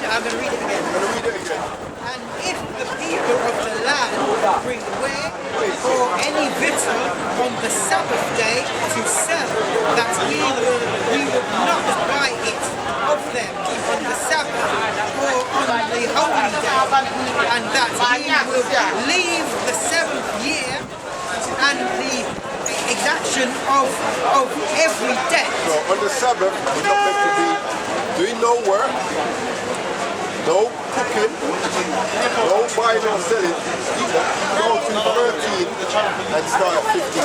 I'm going to read it again. I'm going to read it again. And if the people of the land bring ware or any victual on the Sabbath day to sell, that we will not buy it of them on the Sabbath or on the holy day, and that we will leave the seventh year and the exaction of every debt. So on the Sabbath, we're not meant to be doing no work, no cooking, no buying or selling. Go to 13 and start at 15.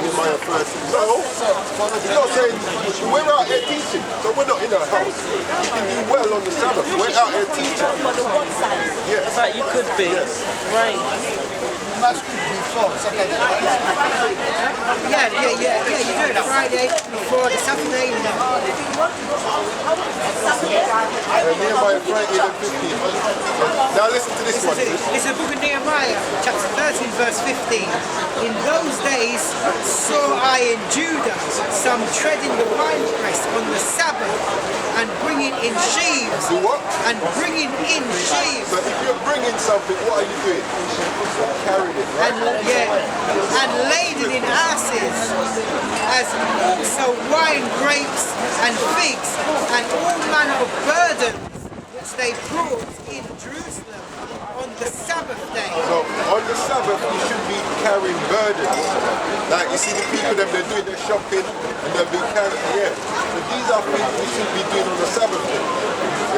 In my 13. So, you're not saying we're out here teaching, so we're not in our house. You can do well on the Sabbath. We're out here teaching. Yes. Right, you could be. Yes. Right. Yeah, you do it Friday before the Saturday. Nehemiah 13 and 15. Now listen to this one. It's the book of Nehemiah, chapter 13, verse 15. In those days saw I in Judah some treading the winepress on the Sabbath and bringing in sheaves. Do what? And bringing in sheaves. So if you're bringing something, what are you doing? You're carrying it, right? And laden in asses, as also wine, grapes, and figs, and all manner of burdens which they brought in Jerusalem on the Sabbath day. So on the Sabbath, you should be carrying burdens. Like you see the people, they're doing their shopping and they'll be carrying, So these are things we should be doing on the Sabbath day.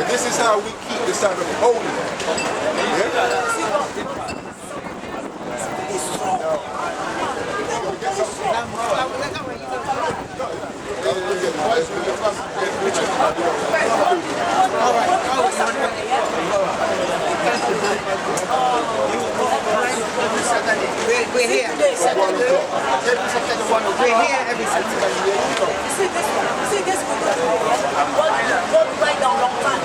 And this is how we keep the Sabbath holy. We're here. We're here every Saturday. See this God write down long time.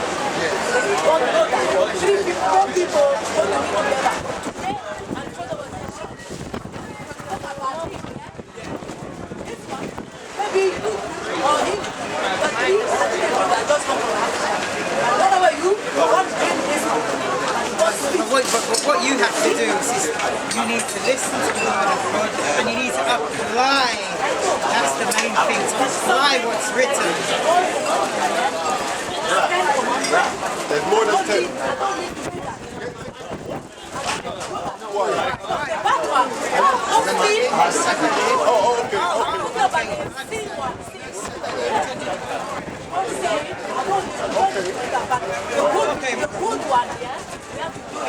God know that three people going to meet together. Today and maybe you or him, but three that just come from us. Whatever you want to bring this But what you have to do is you need to listen to the word of God and you need to apply. That's the main thing, to apply what's written. There's more than 10.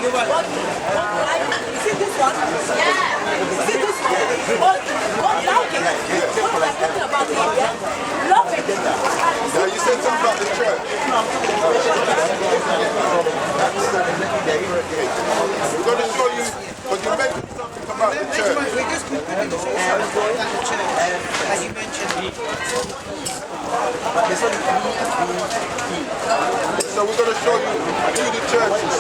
You see this one? Yeah. See this one? What like it? What am I talking about here? Love it. Now you said something about the church. We're going to show you, but you mentioned something about the church. We're just going to show something about the church, as you mentioned. So we're going to show you who the church is.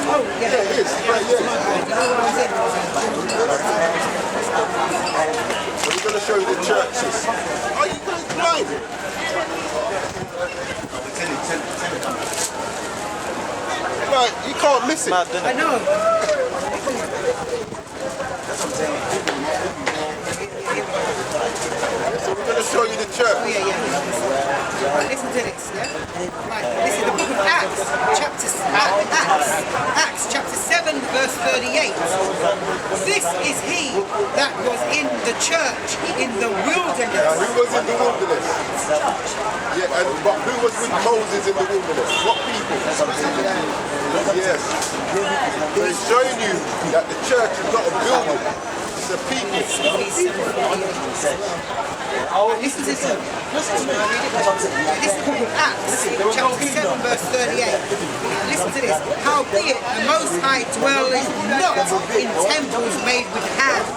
Oh, yeah. Yeah, it is. Right, yeah. So we're going to show you the churches. Are you going blind? Right, you can't miss it. I know. So we're going to show you the church. Oh, yeah. Right, listen to this, yeah? Right, this is the book of Acts, chapter 7, verse 38. This is he that was in the church in the wilderness. Who was in the wilderness? Yeah, but who was with Moses in the wilderness? What people? Yes. He's showing you that the church is not a building. It's a people. Listen to this. This is the book of Acts, chapter 7, verse 38. Listen to this. Howbeit the Most High dwelleth not in temples made with hands,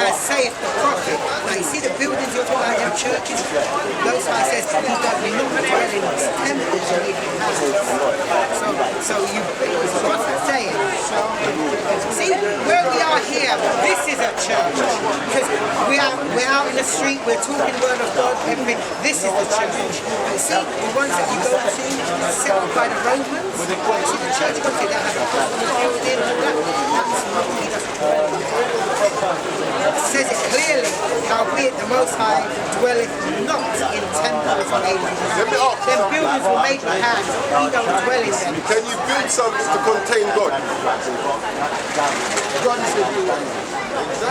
as saith the prophet. Now you see the buildings you're talking about in churches? Most High says he does not dwell in temples made with hands. So God's saying where we are here, this is a church. Because we're out in the street, we're talking word of God, everything. This is the church. You see, the ones that you go to, set up by the Romans, you see the church you go to, that has a building, it says it clearly, howbeit the Most High dwelleth not in temples made with hands. Them buildings were made with hands, he don't dwell in them. Can you build something to contain God? God is the builder. So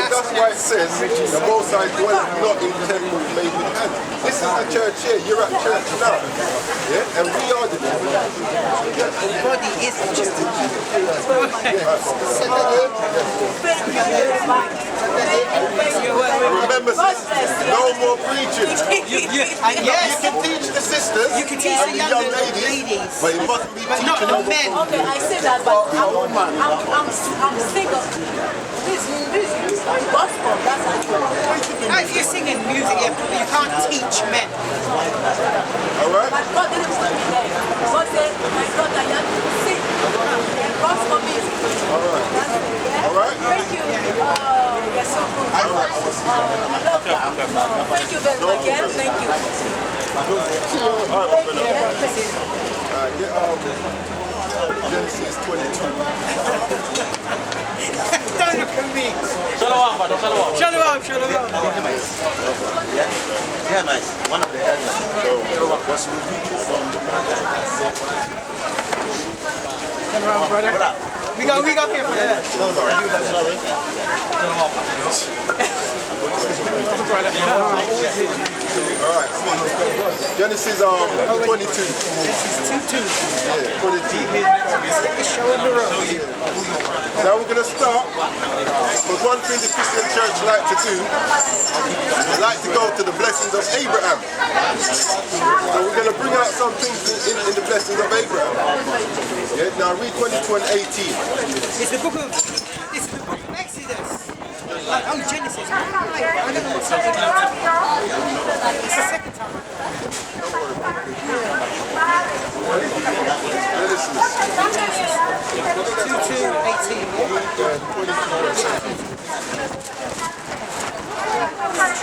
that's why it says the Most High dwelleth not in temples made with hands. This is the church here. You're at church now. Yeah? And we are the church. The body is the church. Remember, sisters, no more preaching. Yes. You can teach the sisters You can teach and the the young young ladies, but you mustn't be but not teaching the over men. Okay, I say that, but I'm sick of this gospel. That's how Now, if you're singing music, you can't teach men. All right? but God didn't put me there. God said, my daughter, you have to sing gospel music. All right. All right? Thank you. You're so good. I love that. Thank you very much. Again, thank you. All right, my brother. Genesis 22. Don't look at me. Shalom, brother, shalom. Shalom, shalom. Yeah, nice. One of the elders. Shalom, brother. We go here for that. All right. Genesis 22. Genesis 2:2. Yeah, 22. It's showing the road. Now we're going to start. But one thing the Christian church like to do, they like to go to the blessings of Abraham. So we're going to bring out some things in the blessings of Abraham. Yeah, now read 22 and 18. It's the book of Exodus. Oh, Genesis. I don't know what's happening. It's the second time. Genesis. 2:18.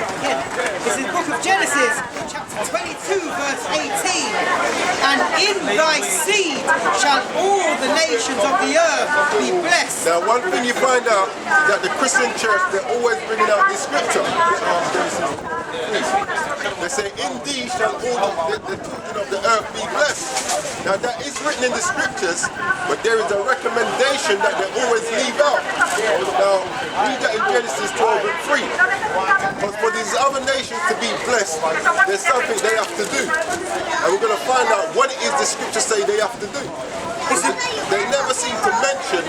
Again, it's in the book of Genesis, chapter 22, verse 18. And in thy seed shall all the nations of the earth be blessed. Now one thing you find out that the Christian church, they're always bringing out this scripture. They say, in thee shall all the children of the earth be blessed. Now that is written in the scriptures, but there is a recommendation that they always leave out. Now read that in Genesis 12 and 3. But for these other nations to be blessed, there's something they have to do. And we're going to find out what it is the scriptures say they have to do. They never seem to mention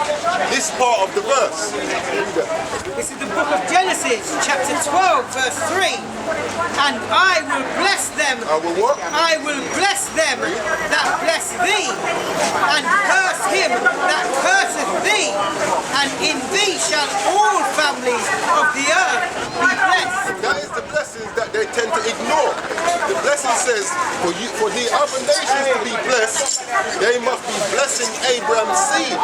this part of the verse. This is the book of Genesis, chapter 12, verse 3. And I will bless them. I will what? I will bless them that bless thee, and curse him that curseth thee. And in thee shall all families of the earth be blessed. That is the blessings that they tend to ignore. The blessing says, for the other nations to be blessed, they must be blessing Abraham's seed.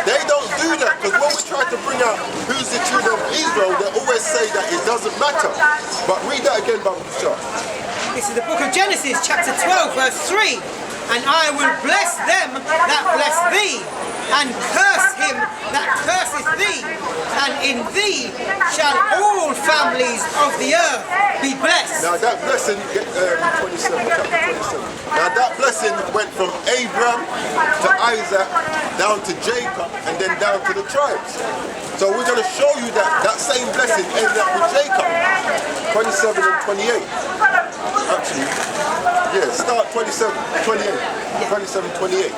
They don't do that, because when we try to bring out who's the children of Israel, they always say that it doesn't matter. But read that again, Bible teacher. This is the book of Genesis, chapter 12, verse 3. And I will bless them that bless thee, and curse him that curseth thee. And in thee shall all families of the earth be blessed. Now that blessing, 27, chapter 27. Now that blessing went from Abraham to Isaac, down to Jacob, and then down to the tribes. So we're going to show you that same blessing ended up with Jacob. 27 and 28. Actually, yeah, start 27, 28. 27, 28.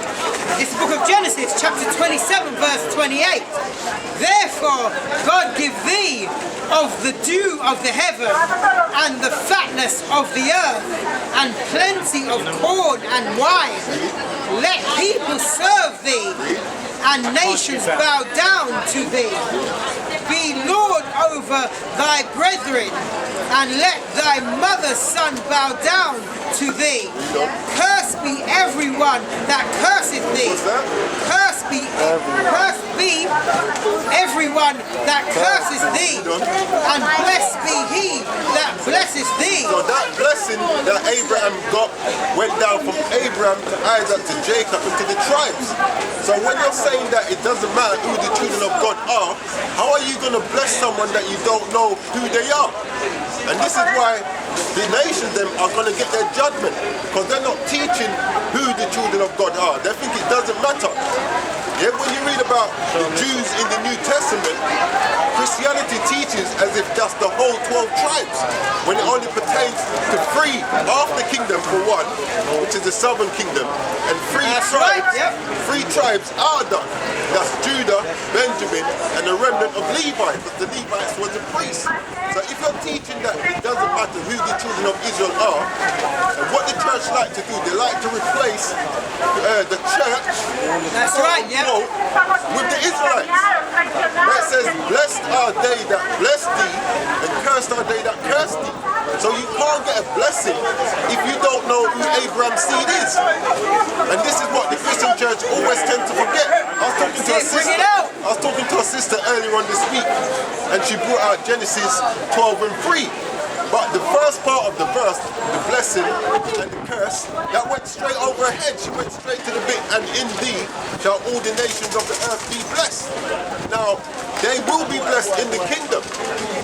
This is the book of Genesis, chapter 27, verse 28. Therefore, God give thee of the dew of the heaven, and the fatness of the earth, and plenty of corn and wine. Let people serve thee, and nations bow down to thee. Be Lord over thy brethren, and let thy mother's son bow down to thee. Cursed be everyone that curseth thee. Cursed be everyone that curses thee, and blessed be he that blesses thee. So that blessing that Abraham got went down from Abraham to Isaac to Jacob and to the tribes. So when you're saying that it doesn't matter who the children of God are, how are you going to bless someone that you don't know who they are? And this is why the nations them are going to get their judgment, because they're not teaching who the children of God are. They think it doesn't matter. Yeah, when you read about the Jews in the New Testament, Christianity teaches as if that's the whole 12 tribes, when it only pertains to 3 half the kingdom for one, which is the southern kingdom, and 3 tribes are done. That's Judah, Benjamin, and the remnant of Levi, because the Levites were the priests. So if you're teaching that it doesn't matter who the children of Israel are, and what the church like to do, they like to replace the church with the Israelites. That says, blessed are they that bless thee, and cursed are they that curse thee. So you can't get a blessing if you don't know who Abraham's seed is. And this is what the Christian church always tend to forget. I was talking to a sister earlier on this week, and she brought out Genesis 12 and 3. But the first part of the verse, the blessing and the curse, that went straight over her head. She went straight to the bit, and in thee shall all the nations of the earth be blessed. Now, they will be blessed in the kingdom.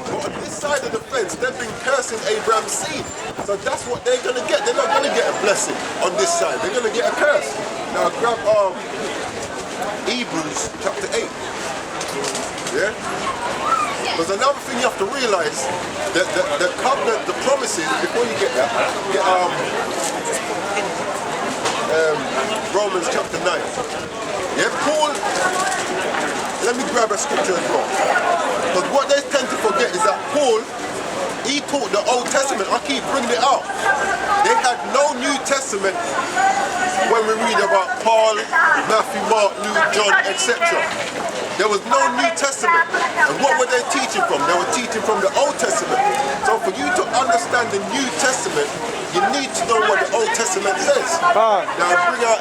But on this side of the fence, they've been cursing Abraham's seed. So that's what they're going to get. They're not going to get a blessing on this side. They're going to get a curse. Now, grab Hebrews chapter 8. Yeah? Because another thing you have to realize, that the covenant, the promises, before you get that, get Romans chapter 9. Yeah, Paul, let me grab a scripture as well. Because what they tend to forget is that Paul, he taught the Old Testament. I keep bringing it out. They had no New Testament when we read about Paul, Matthew, Mark, Luke, John, etc. There was no New Testament. And what were they teaching from? They were teaching from the Old Testament. So for you to understand the New Testament, you need to know what the Old Testament says. Now bring out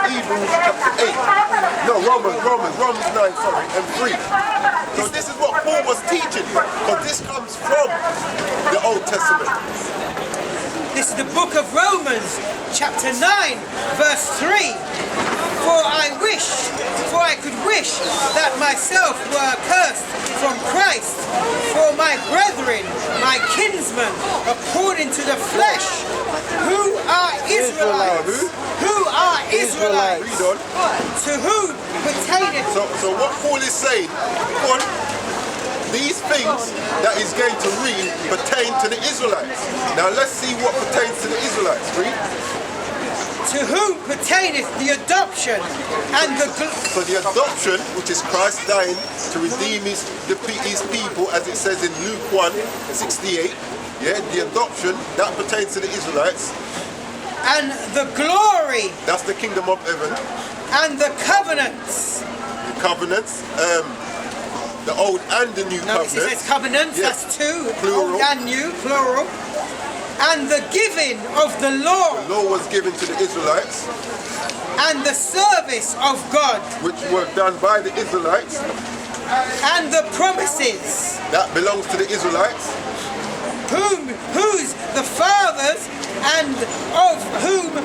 Hebrews chapter 8. No, Romans 9, and 3. So this is what Paul was teaching, because this comes from the Old Testament. This is the book of Romans, chapter 9, verse 3. For I could wish that myself were accursed from Christ for my brethren, my kinsmen, according to the flesh, who are Israelites. Who are Israelites? Read on. To whom pertaineth. So what Paul is saying, these things that he's going to read pertain to the Israelites. Now let's see what pertains to the Israelites. Read. To whom pertaineth the adoption and the... So the adoption, which is Christ dying to redeem his people, as it says in Luke 1:68. Yeah, the adoption, that pertains to the Israelites. And the glory. That's the kingdom of heaven. And the covenants. The covenants. The old and the new covenant. No, it says covenants, yes. That's 2. Plural. Old and new, plural. And the giving of the law. The law was given to the Israelites. And the service of God. Which were done by the Israelites. And the promises. That belongs to the Israelites. Whose the fathers, and of whom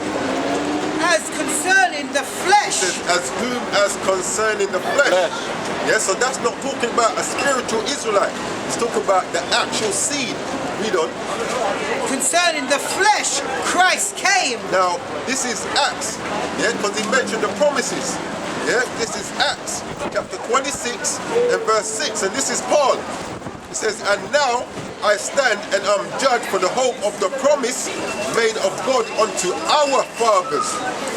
as concerning the flesh. It says, as concerning the flesh. Yes, so that's not talking about a spiritual Israelite. It's talking about the actual seed. Read on. Concerning the flesh, Christ came. Now, this is Acts, yeah, because he mentioned the promises. Yeah, this is Acts, chapter 26 and verse 6, and this is Paul. It says, and now I stand and am judged for the hope of the promise made of God unto our fathers,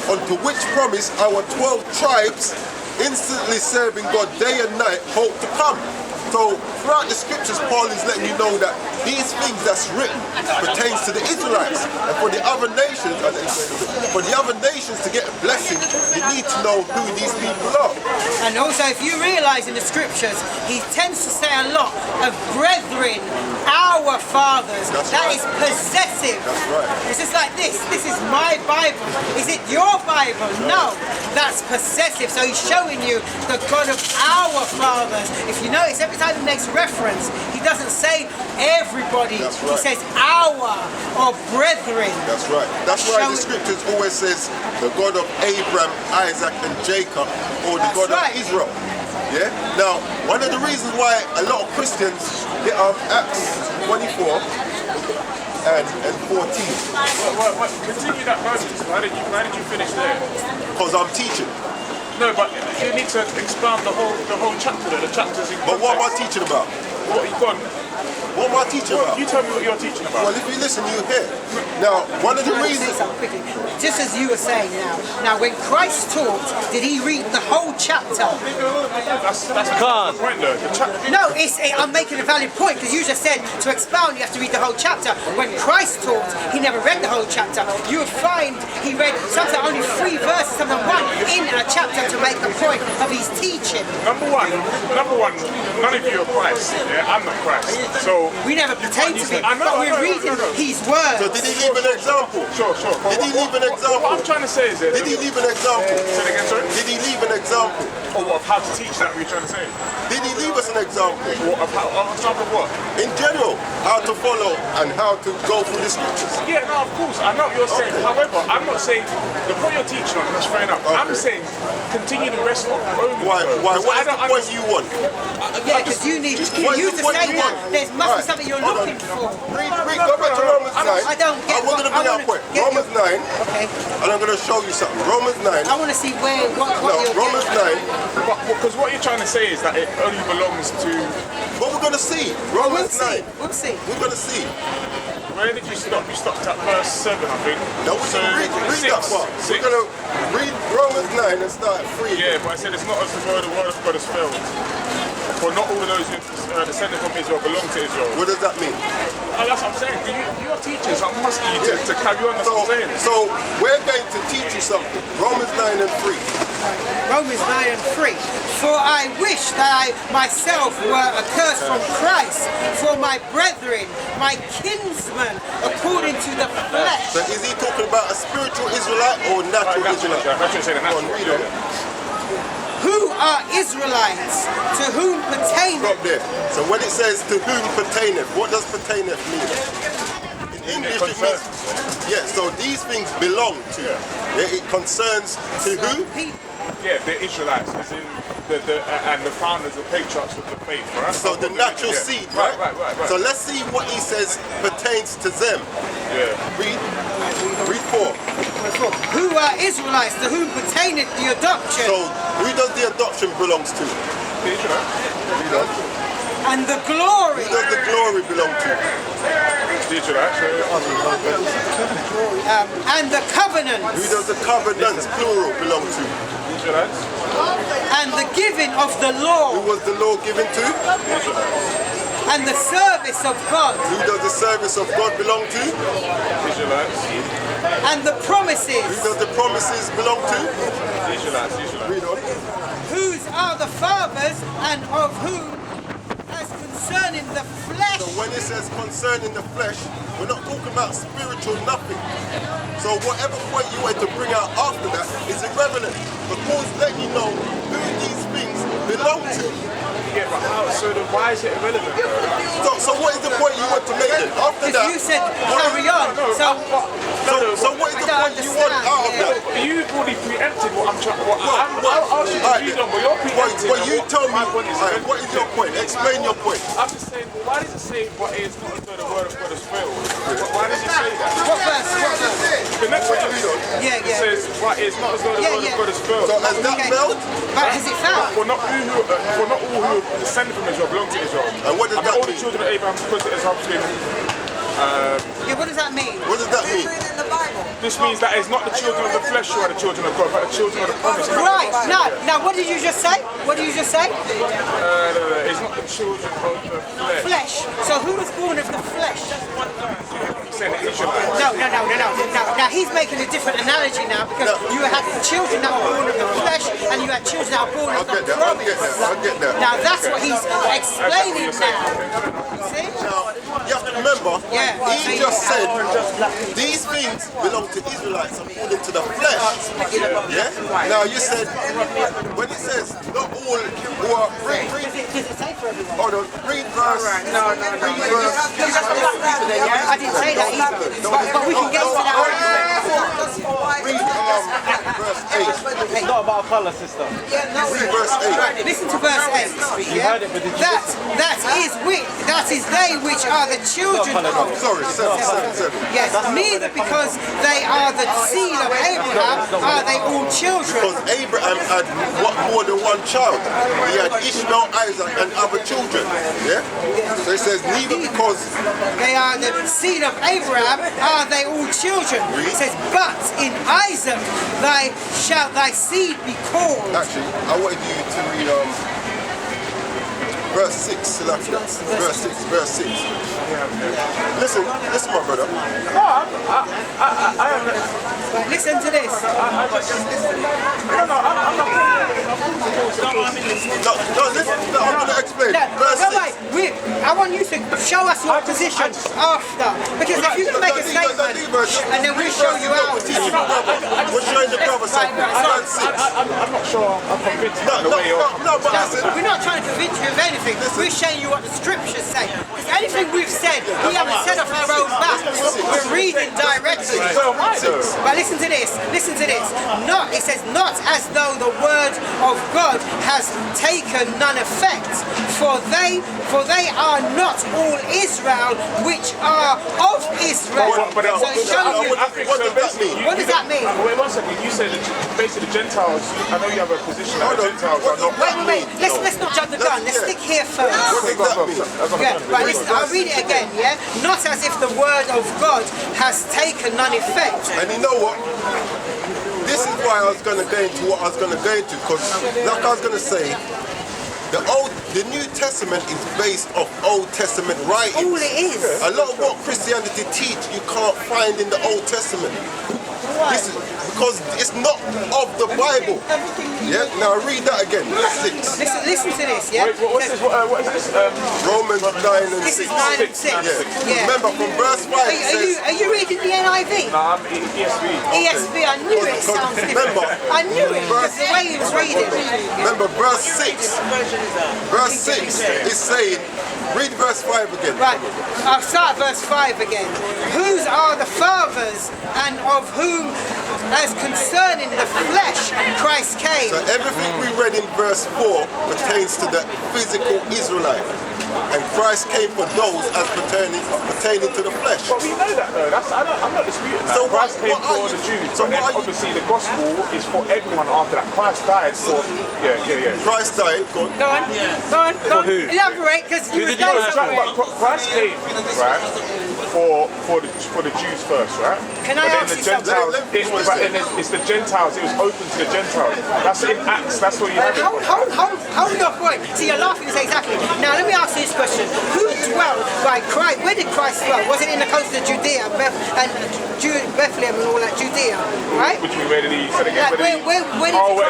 unto which promise our 12 tribes, instantly serving God day and night, hope to come. So throughout the scriptures, Paul is letting you know that these things that's written pertains to the Israelites, and for the other nations, to get a blessing, you need to know who these people are. And also, if you realize in the scriptures, he tends to say a lot of brethren, our fathers. That's That right. is possessive. That's right. It's just like this. This is my Bible. Is it your Bible? No. That's possessive. So he's showing you the God of our fathers. If you notice, every time he makes reference, he doesn't say everybody. That's He right. says our or brethren. That's right. That's why the Showing- scriptures always says the God of Abraham, Isaac, and Jacob, or the That's God right. of Israel. Yeah. Now, one of the reasons why a lot of Christians get Acts 24 and 14, Continue that verse. Why did you finish there? because I'm teaching. No, but you need to expound the whole chapter there. The chapters in But what am I context. teaching about? What you gone? What am I teaching about? You tell me what you're teaching about. Well, if you listen, you hear. Now, one of the Can I say reasons. something quickly? Just as you were saying now when Christ taught, did he read the whole chapter? That's the point though. The chapter. No, I'm making a valid point because you just said to expound you have to read the whole chapter. When Christ taught, he never read the whole chapter. You would find he read sometimes only 3 verses, sometimes 1 in a chapter to make a point of his teaching. Number one, none of you are Christ. Yeah, I'm not Christ. So We never pertain to him, I know, but I know, we're reading no. his words. So did he leave an example? sure. Did he leave an example? What I'm trying to say is that. Did he leave an example? Say it again, sorry. Did he leave an example? Of how to teach that? What you're trying to say? Did he leave us an example? Of example of what? In general, how to follow and how to go through the scriptures. Yeah, no, of course. I know what you're saying. However, I'm not saying the point you're teaching on. That's fair enough. I'm saying continue the rest of Romans. Why? What is the I point you want? Yeah, because you need what you is to what say you that want? there must be Right. something you're Hold on. looking for. Read, go back to Romans 9. I don't get I'm going to bring I out a point. wanna get Romans 9, Okay, and I'm going to show you something. Romans 9. I want to see what No, you're Romans getting. 9. Because what you're trying to say is that it only belongs to. But we're going to see. We'll Romans see. 9. We'll see. We're going to see. Where did you stop? You stopped at verse 7, I think. No, we're going to read that part. We're going to read Romans 9 and start at 3. Yeah, but I said it's not as though the word of God has failed. For not all of those who descended from Israel belong to Israel. What does that mean? That's what I'm saying. You're teachers. I'm asking you to carry on. That's what I'm saying. So we're going to teach you something. Romans 9 and 3. Romans 9 and 3. For I wish that I myself were accursed from Christ for my brethren, my kinsmen, according to the flesh. So is he talking about a spiritual Israelite or natural Israelite? That's what you're saying. Go on, read it. Who are Israelites, to whom pertain Stop there. So when it says to whom pertaineth, what does pertaineth mean? In English it means, yeah, so these things belong to. Yeah, it concerns to who? people. Yeah, the Israelites, as in and the founders, the patriarchs of the faith, right? So the natural Yeah. seed, right? Right. So let's see what he says pertains to them. Yeah. Read 4. Who are Israelites, to whom pertaineth the adoption So who does the adoption belongs to? The Israelites. Read on. and the glory Who does the glory belong to? The Israelites. and the Who covenants does the covenants, plural, belong to? The Israelites. and the giving of the law Who was the law given to? and the service of God Who does the service of God belong to? The Israelites. and the Who promises does the promises belong to? The Israelites. Read on. whose are the fathers and of whom as concerning the flesh So when it says concerning the flesh, we're not talking about spiritual nothing. So whatever point you want to bring out after that is irrelevant. But Paul's letting you know who these things belong to. Yeah, but how? So why is it irrelevant? So what is the point you want to make then? After because that, you said carry on so what is the I don't point you want understand, out of yeah. that? You've already preempted what I'm trying. Well, I'll ask you to alright, read on, but you're preempting. Well, you tell me, My point is alright, what is your point? Explain your point. I'm just saying, well, why does it say, but it's not as though the word of God has failed? Why does it say that? what verse The next one, yeah it says, but it's not as though the Yeah, word yeah. of God has failed. So has that Okay. failed? but has it found For not all who are descended from Israel belong to Israel. And what does that all the mean? children of Abraham, because it is obviously Yeah, what does that mean? What does that mean? In the Bible. This means that it's not the children of the flesh who are the children of God, but the children of the promise. Right. Now, what did you just say? What did you just say? It's not the children of the flesh. Flesh. So who was born of the flesh? Saying the Israelites. No. Now he's making a different analogy now because you had children that were born of the flesh and you had children that were born of the promise. I'll get that. Now that's what he's explaining now. You see? Now, you have to remember, Yeah. he just said these things belong to Israelites according to the flesh. Yeah? Now you said, when it says not all who are free, Does it say for everyone? hold on, read verse. No. I didn't say that either. But we can get to that. Read verse 8. It's not about colour, sister. Read verse 8. Listen to verse 8. Yeah? That is they which are the children of. Sorry, 7. Yes, neither because they are the seed of Abraham are they all children. Because Abraham had more than one child. He had Ishmael, Isaac, and other children. Yeah? So it says, neither because They are the seed of Abraham are they all children. It says, but in Isaac shall thy seed be called. actually, I wanted you to read verse 6. Verse 6. Listen, my brother. Right, listen to this. No, listen, I'm going to explain. Verse 6. I want you to show us your position after. Because if you can make a statement, and then we show you ours. We're showing the brother something. Verse 6. I'm not sure I'm convinced by the way you're... No, but listen. We're not trying to convince you of anything. We're showing you what the scriptures say. Because anything we've said, we haven't said off our own back. We're reading directly. But listen to this. It says, not as though the word of God has taken none effect. For they are not all Israel which are of Israel. But So show you. What does that mean? What does that mean? Wait 1 second, you said that basically the Gentiles, I know you have a position that the Gentiles are not... Wait. Let's not jump the gun. Let's stick here first. What does that mean? Yeah, right, listen, I'll read it again, yeah? Not as if the word of God has taken none effect. And you know what? This is why I was going to go into what I was going to go into, because like I was going to say, the New Testament is based off Old Testament writings. All it is. A lot of what Christianity teach you can't find in the Old Testament. This is because it's not of the Bible. Yeah. Now read that again. Verse 6. Listen to this, yeah? Wait, what is this? Romans 9 and 6. This is 9 and 6. Yeah. Remember from verse 5 it says. Are you reading the NIV? Nah, I'm ESV. ESV, I knew it sounds different. I knew it, because the way he was reading. Remember verse 6. Verse 6 is saying, read verse 5 again. Right, I'll start verse 5 again. Whose are the fathers, and of whom, as concerning the flesh, Christ came. So everything we read in verse 4 pertains to the physical Israelite. And Christ came for those as pertaining to the flesh. But we know that though, I'm not disputing that. So Christ came what are for you- the Jews, so but then what are you- obviously the gospel is for everyone after that. Christ died for... Yeah. Christ died. Go on. who? Elaborate, because you were No, going somewhere. Christ came, right, for the Jews first, right? Can I but then ask the you something? Gentiles, but then it's the Gentiles, it was open to the Gentiles. That's in Acts, that's what you have. Hold your point. See, you're laughing to say exactly. Now, let me ask you this question. Who dwelt by Christ? Where did Christ dwell? Was it in the coast of Judea Bethlehem and all that, Judea, right? Which we read he said again. Like, where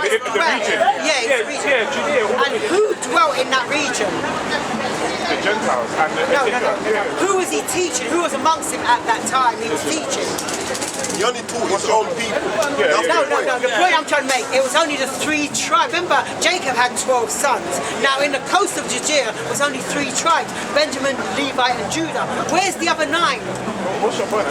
did Christ the dwell? region. Yeah, it's the region. Yeah, Judea. And who dwelt in that region? The Gentiles. And No. Who was he teaching? Who was amongst him at that time he was teaching? He only taught his own people. That's No. the point. The point I'm trying to make, it was only the 3 tribes. Remember, Jacob had 12 sons. Now, in the coast of Judea was only 3 tribes: Benjamin, Levi, and Judah. Where's the other 9? what's your point?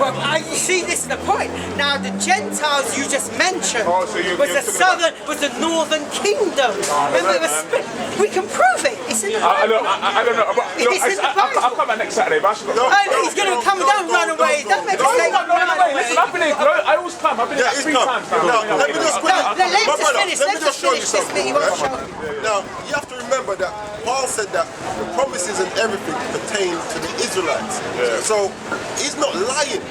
Well, you see, this is the point. Now, the Gentiles you just mentioned Oh, so you're was the northern kingdom. Remember, it was split. We can prove it. It's in the I Bible. don't know. But, look, It's in the Bible. I'll come back next Saturday. But He's going to come down, run away. Don't make a statement, run away. Listen, I've been here. I always come. I've been here Yeah, 3 it's times come. now. Now, let me just quickly. Let's My brother, just finish. let me Let's just just show you finish this bit. You won't something. show. Now, you have to remember that Paul said that the promises and everything pertain to the Israelites. Israelites. So he's not lying.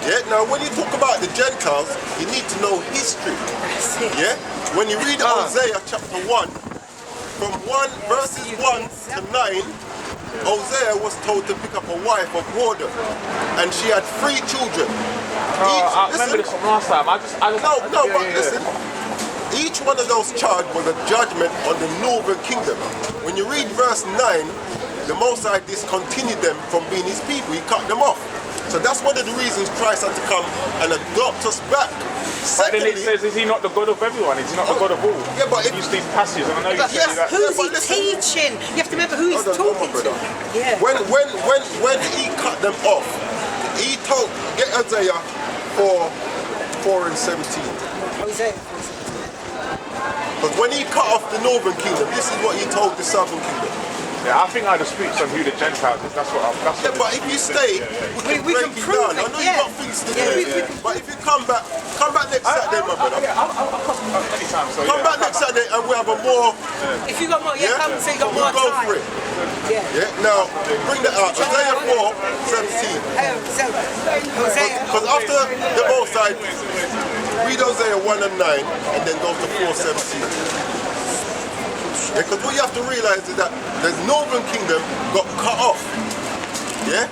Yeah. Now, when you talk about the Gentiles, you need to know history. Yeah. When you read Hosea chapter 1, from verses 1 to 9, Hosea was told to pick up a wife of Horder, and she had 3 children. I remember this from last time. Listen. Each one of those charged was a judgment on the northern kingdom. When you read verse 9, the Most High discontinued them from being his people. He cut them off. So that's one of the reasons Christ had to come and adopt us back. But then it says, is he not the God of everyone? Is he not the God of all? Yeah, but if use these passages, and I know you say that. Who's he teaching? You have to remember who he's talking to. Yeah. When he cut them off, he told, get Isaiah 4 and 17. Hosea. Because when he cut off the northern kingdom, this is what he told the southern kingdom. Yeah, I think I dispute on who the Gentiles is. That's what I'm. Yeah, but if you stay, we can break it down. I know you've got things to do, but if you come back next Saturday, my brother. I'll come anytime. So come back next Saturday and we have a more. If you got more, come so you got more we'll go time. for it. Yeah. Now bring that out. Isaiah 4:17. Because after the Most High, read Hosea 1 and 9, and then go to 4:17. Because what you have to realize is that the northern kingdom got cut off. Yeah?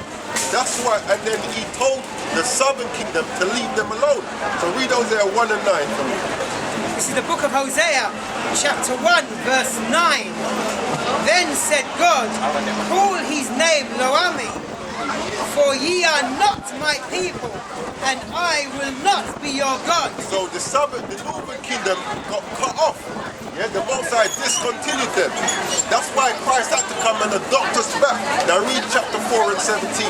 That's why, and then he told the southern kingdom to leave them alone. So read Hosea 1 and 9 for me. This is the book of Hosea, chapter 1, verse 9. Then said God, call his name Lo-Ami, for ye are not my people, and I will not be your God. So the northern kingdom got cut off. Yeah, the Most High discontinued them. That's why Christ had to come and adopt us back. Now read chapter 4 and 17.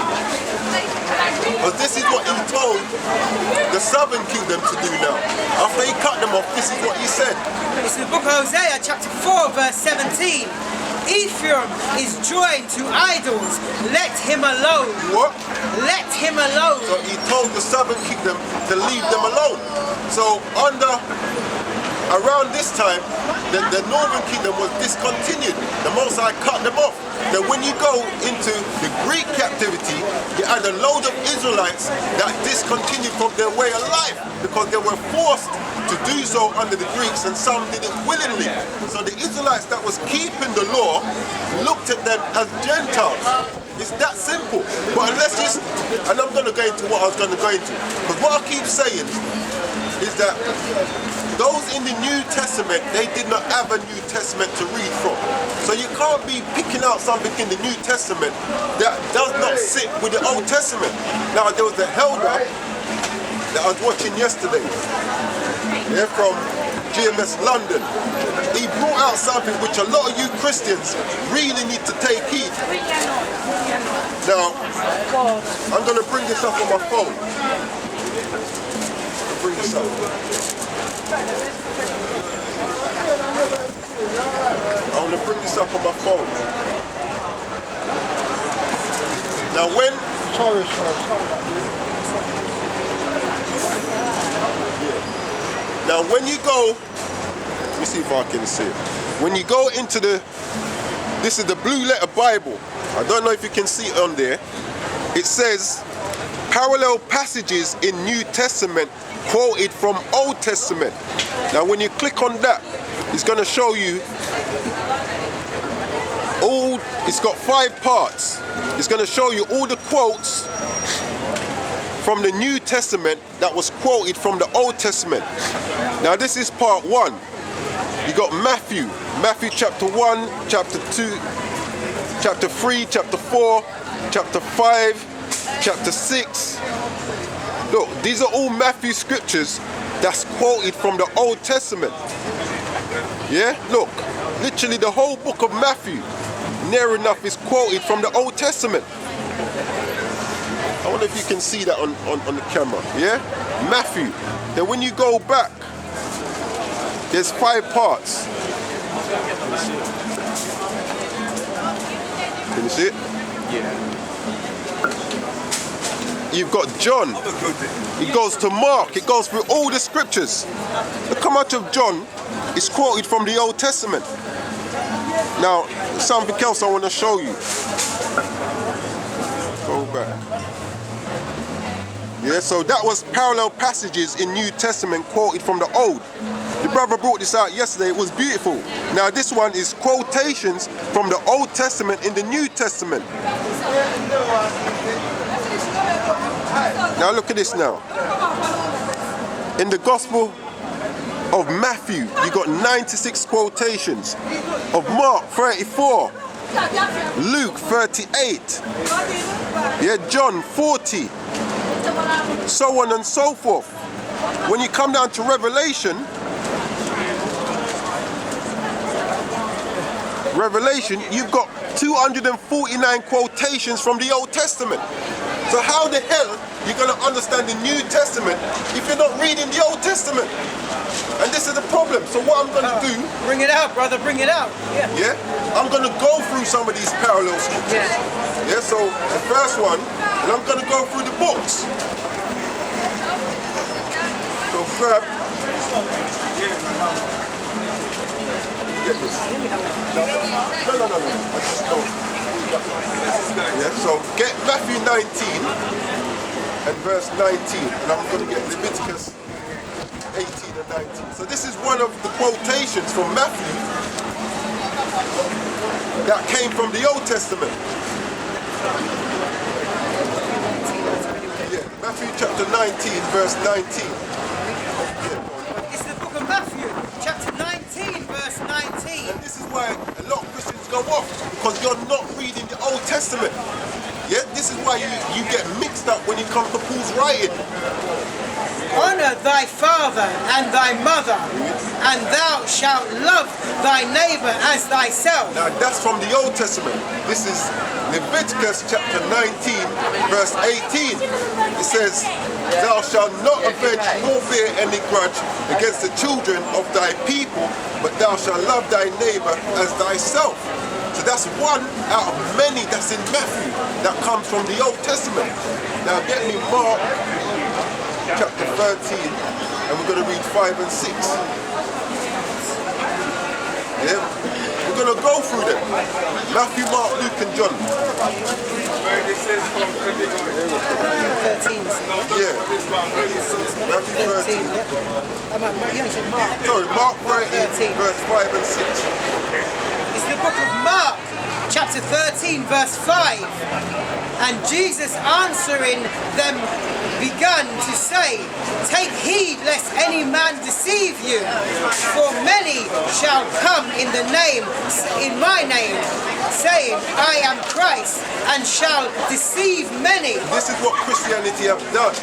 Because this is what he told the southern kingdom to do now. After he cut them off, this is what he said. It's the book of Hosea, chapter 4, verse 17. Ephraim is joined to idols. Let him alone. What? Let him alone. So he told the southern kingdom to leave them alone. So around this time, the northern kingdom was discontinued. The Most High cut them off. Then when you go into the Greek captivity, you had a load of Israelites that discontinued from their way of life because they were forced to do so under the Greeks, and some did it willingly. So the Israelites that was keeping the law looked at them as Gentiles. It's that simple. But and I'm going to go into what I was going to go into. Because what I keep saying is that those in the New Testament, they did not have a New Testament to read from. So you can't be picking out something in the New Testament that does not sit with the Old Testament. Now, there was a elder that I was watching yesterday, from GMS London. He brought out something which a lot of you Christians really need to take heed. Now, I'm going to bring this up on my phone. Bring this up. I want to bring this up on my phone. Now when you go, let me see if I can see it. When you go into this is the Blue Letter Bible. I don't know if you can see it on there. It says parallel passages in New Testament quoted from Old Testament. Now when you click on that, it's going to show you it's got 5 parts. It's going to show you all the quotes from the New Testament that was quoted from the Old Testament. Now this is part 1. You got Matthew chapter 1, chapter 2, chapter 3, chapter 4, chapter 5, chapter 6. Look, these are all Matthew scriptures that's quoted from the Old Testament. Yeah, look, literally the whole book of Matthew, near enough, is quoted from the Old Testament. I wonder if you can see that on the camera. Yeah, Matthew. Then when you go back, there's 5 parts. Can you see it? Yeah. You've got John. It goes to Mark. It goes through all the scriptures. Look how much of John is quoted from the Old Testament. Now, something else I want to show you. Go Right. Yeah, so that was parallel passages in New Testament quoted from the Old. The brother brought this out yesterday. It was beautiful. Now this one is quotations from the Old Testament in the New Testament. Now look at this now. In the Gospel of Matthew, you got 96 quotations. Of Mark, 34. Luke, 38. Yeah, John, 40. So on and so forth. When you come down to Revelation, you've got 249 quotations from the Old Testament. So how the hell are you going to understand the New Testament if you're not reading the Old Testament? And this is the problem. So what I'm going to do... Bring it out, brother, bring it out. Yeah? I'm going to go through some of these parallel scriptures. Yeah, so the first one, and I'm going to go through the books. So grab... Get this. No. I just don't. Yeah, so get Matthew 19 and verse 19, and I'm going to get Leviticus 18 and 19. So this is one of the quotations from Matthew that came from the Old Testament. Yeah, Matthew chapter 19, verse 19. It's the book of Matthew, chapter 19, verse 19. And this is why a lot of Christians go off, because you're not reading the Old Testament. Yeah, this is why you get mixed up when you come to Paul's writing. Honor thy father and thy mother, and thou shalt love thy neighbor as thyself. Now that's from the Old Testament. This is Leviticus chapter 19, verse 18. It says, thou shalt not avenge nor bear any grudge against the children of thy people, but thou shalt love thy neighbor as thyself. So that's one out of many that's in Matthew that comes from the Old Testament. Now get me Mark chapter 13, and we're going to read 5 and 6. Yeah, we're going to go through them. Matthew, Mark, Luke and John. 13. Yeah. Matthew 13. Sorry, Mark 13, verse 5 and 6. It's the book of Mark, chapter 13, verse 5. And Jesus answering them began to say, take heed lest any man deceive you, for many shall come in my name, saying, I am Christ, and shall deceive many. This is what Christianity have done.